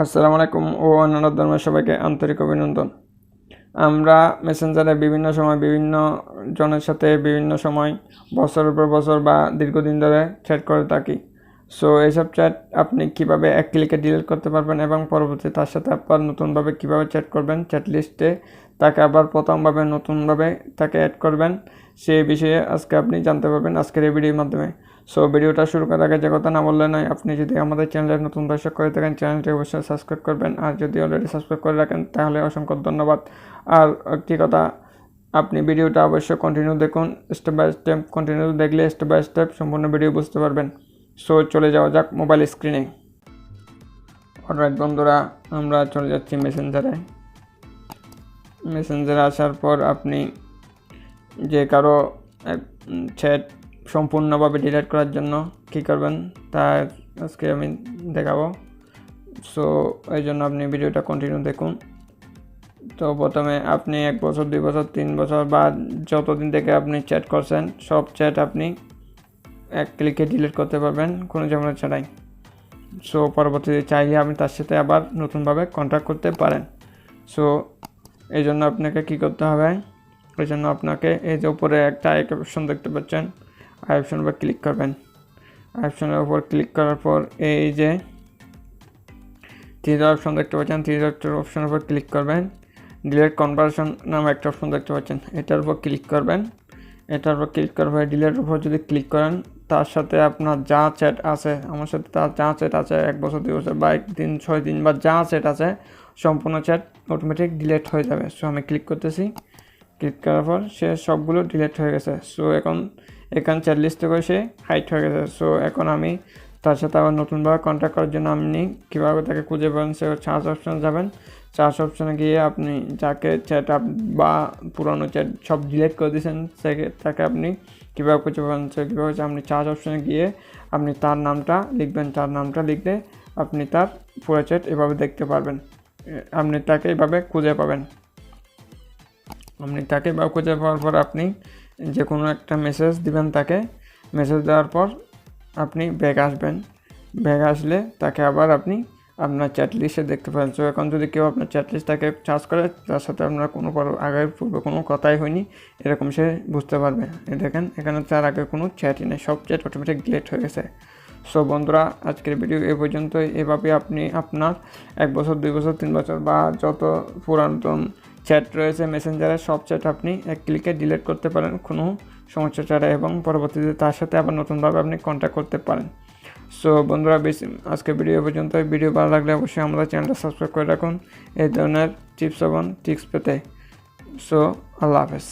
আসসালামু আলাইকুম ও অন্যান্য ধর্মের সবাইকে আন্তরিক অভিনন্দন। আমরা মেসেঞ্জারে বিভিন্ন সময় বিভিন্ন জনের সাথে বিভিন্ন সময় বছরের পর বছর বা দীর্ঘদিন ধরে চ্যাট করে থাকি। সো এইসব চ্যাট আপনি কিভাবে এক ক্লিকে ডিলিট করতে পারবেন এবং পরবর্তী তার সাথে আবার নতুনভাবে কিভাবে চ্যাট করবেন, চ্যাট লিস্টে তাকে আবার প্রথমভাবে নতুনভাবে তাকে অ্যাড করবেন, সেই বিষয়ে আজকে আপনি জানতে পারবেন আজকের এই ভিডিওর মাধ্যমে। সো ভিডিওটা শুরু করার আগে যে কথা না বললে নয়, আপনি যদি আমাদের চ্যানেলের নতুন দর্শক করে থাকেন চ্যানেলটি অবশ্যই সাবস্ক্রাইব করবেন, আর যদি অলরেডি সাবস্ক্রাইব করে রাখেন তাহলে অসংখ্য ধন্যবাদ। আর একটি কথা, আপনি ভিডিওটা অবশ্যই কন্টিনিউ দেখুন, স্টেপ বাই স্টেপ কন্টিনিউ দেখলে স্টেপ বাই স্টেপ সম্পূর্ণ ভিডিও বুঝতে পারবেন। সো চলে যাওয়া যাক মোবাইল স্ক্রিনে। অলরাইট বন্ধুরা, আমরা চলে যাচ্ছি মেসেঞ্জারে। মেসেঞ্জারে আসার পর আপনি যে কারো চ্যাট সম্পূর্ণভাবে ডিলিট করার জন্য কী করবেন তা আজকে আমি দেখাবো। সো এই জন্য আপনি ভিডিওটা কন্টিনিউ দেখুন। তো প্রথমে আপনি 1 বছর 2 বছর 3 বছর বা যতদিন থেকে আপনি চ্যাট করছেন সব চ্যাট আপনি এক ক্লিকে ডিলিট করতে পারবেন কোনো ঝামেলা ছাড়াই। সো পরবর্তীতে চাইলে আপনি তার সাথে আবার নতুনভাবে কন্ট্যাক্ট করতে পারেন। সো এই জন্য আপনাকে কী করতে হবে, এই জন্য আপনাকে এই যে উপরে একটা আই অপশন দেখতে পাচ্ছেন, আই অপশনের উপর ক্লিক করবেন। আই অপশনের উপর ক্লিক করার পর এই যে থ্রি ডট অপশন দেখতে পাচ্ছেন, থ্রি ডট অপশনের উপর ক্লিক করবেন। ডিলিট কনভার্সন নামে একটা অপশন দেখতে পাচ্ছেন, এটার উপর ক্লিক করবেন। এটার উপর ক্লিক করার পর ডিলিটের উপর যদি ক্লিক করেন, তার সাথে আপনার যা চ্যাট আছে, আমার সাথে তার যা চ্যাট আছে 1 বছর 2 বছর বা 1 দিন 6 দিন বা যা চ্যাট আছে সম্পূর্ণ চ্যাট অটোমেটিক ডিলিট হয়ে যাবে। সো আমি ক্লিক করতেছি, ক্লিক করার পর সে সবগুলো ডিলিট হয়ে গেছে। সো এখানে চ্যাট লিস্ট থেকে সে হাইড হয়ে গেছে। সো এখন আমি তার সাথে আবার নতুনভাবে কন্ট্যাক্ট করার জন্য আপনি কীভাবে তাকে খুঁজে পাবেন, সে সার্চ অপশানে যাবেন। সার্চ অপশানে গিয়ে আপনি যাকে চ্যাট আপ বা পুরনো চ্যাট সব ডিলিট করে দিয়েছেন তাকে আপনি কীভাবে খুঁজে পাবেন, সে কীভাবে আপনি সার্চ অপশানে গিয়ে আপনি তার নামটা লিখবেন। তার নামটা লিখলে আপনি তার পুরো চ্যাট এভাবে দেখতে পারবেন। আপনি তাকে এভাবে খুঁজে পাবেন। আপনি তাকে বা খুঁজে পাওয়ার পর আপনি যে কোনো একটা মেসেজ দিবেন তাকে। মেসেজ দেওয়ার পর আপনি ব্যাক আসবেন। ব্যাক আসলে তাকে আবার আপনি আপনার চ্যাট লিস্টে দেখতে পারেন। সো এখন যদি কেউ আপনার চ্যাট লিস্টটাকে সার্চ করে, তার সাথে আপনার কোনো আগের পূর্বে কোনো কথাই হয়নি এরকম সে বুঝতে পারবে। দেখেন এখানে তার আগে কোনো চ্যাটই নেই, সব চ্যাট অটোমেটিক ডিলিট হয়ে গেছে। সো বন্ধুরা, আজকের ভিডিও এ পর্যন্তই। এভাবে আপনি আপনার 1 বছর 2 বছর 3 বছর বা যত পুরাতন চ্যাট রয়েছে মেসেঞ্জারে সব চ্যাট আপনি এক ক্লিকে ডিলিট করতে পারেন কোনো সমস্যা ছাড়া, এবং পরবর্তীতে তার সাথে আবার নতুনভাবে আপনি কন্ট্যাক্ট করতে পারেন। সো বন্ধুরা, আজকের ভিডিও পর্যন্ত। ভিডিও ভালো লাগলে অবশ্যই আমাদের চ্যানেলটা সাবস্ক্রাইব করে রাখুন এই ধরনের টিপস এবং ট্রিক্স পেতে। সো আল্লাহ হাফেজ।